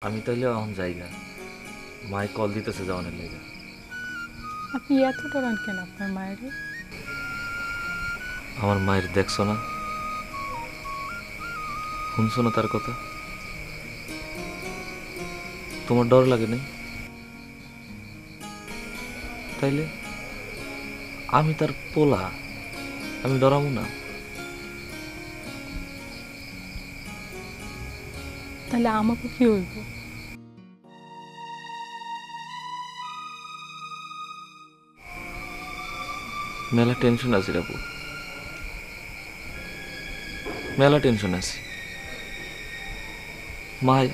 আমি তাইলে এখন জায়গা মাই কল দিতেছে যাওয়ানের লেগে। আপনি এত ডরান কেন আপনার মায়ের? আমার মায়ের দেখছো না, শুনছো না তার কথা? তোমার ডর লাগে নাই? তাইলে আমি তার পোলা, আমি ডরাবো না? তাহলে আমাকে কি হইব? মেলা টেনশন আছে রাবু, মেলা টেনশন আছে। মায়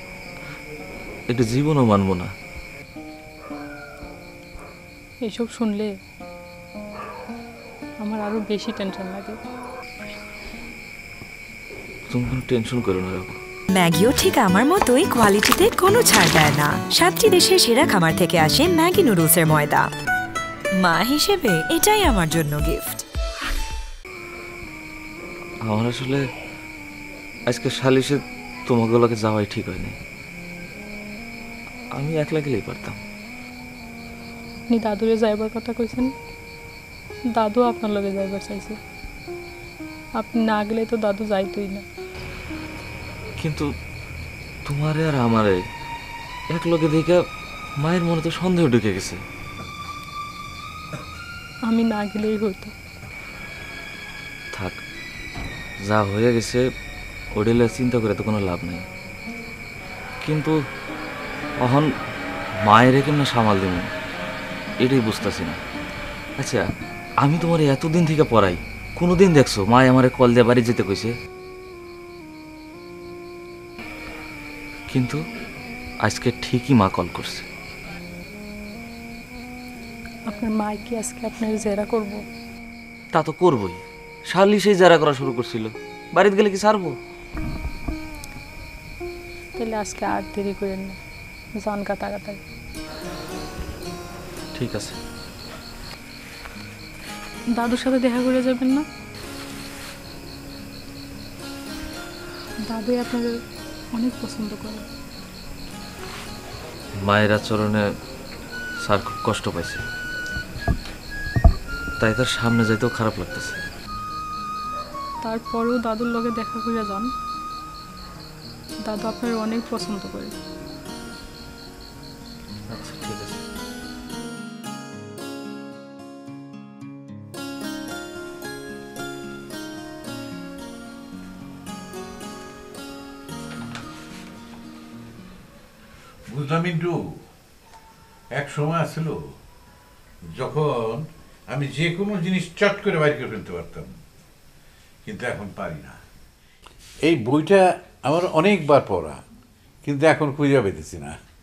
এটা জীবনও মানবো না। এসব শুনলে আমার আরো বেশি টেনশন লাগে। তুমি কোনো টেনশন করো না রাবু। ম্যাগিও ঠিক আমার মতোই কোয়ালিটিতে কোনো ছাড় দেয় না। 7টি দেশের সেরা খামার থেকে আসে ম্যাগি নুডলসের ময়দা। মা হিসেবে এটাই আমার জন্য গিফট। আমার আসলে আজকে সালিশে তোমাগুলোকে যাওয়াই ঠিক হয়নি। আমি একলা গেলেই পারতাম। আপনি দাদুরে যাইবার কথা কইছেন, দাদু আপনার লগে যাইবার চাইছে। আপনি না গেলে তো দাদু যাইতই না। কিন্তু তোমারে আর আমারে এক লোকে দেখে মায়ের মনে তো সন্দেহ ঢুকে গেছে। আমি না গেলেই হইতো। থাক, যা হয়ে গেছে ওডেলে চিন্তা করে তো কোনো লাভ নেই। কিন্তু এখন মায়ের কেমন সামাল দেব এটাই বুঝতেছি না। আচ্ছা, আমি তোমার এতদিন থেকে পড়াই, কোনোদিন দেখছো মায় আমারে কল দিয়ে বাড়ি যেতে কইছে? কিন্তু আজকে ঠিকই মা কল করছে। আপনার মায় কি আজকে আপনার জেরা করব? তা তো করবই, শালি সেই যারা করা শুরু করছিল, বাড়িতে গেলে কি ছাড়বো? তাহলে আজকে আর দেরি করেন না, যান তাড়াতাড়ি। ঠিক আছে। দাদুর সাথে দেখা করে যাবেন না? দাদু আপনার অনেক পছন্দ করে। মায়ের আচরণে স্যার খুব কষ্ট পাইছে, তাই তার সামনে যাইতেও খারাপ লাগতেছে। তারপরেও দাদুর লগে দেখা করে যান, দাদু আপনার অনেক পছন্দ করে। আচ্ছা ঠিক আছে। বুঝলাম মিন্টু, এক সময় আসছিল যখন আমি যে কোনো জিনিস চট করে বাইর করে ফেলতে পারতাম, কিন্তু এখন পারি না। এই বইটা আমার অনেকবার পড়া, কিন্তু এখন খুঁজে পেতেছি না।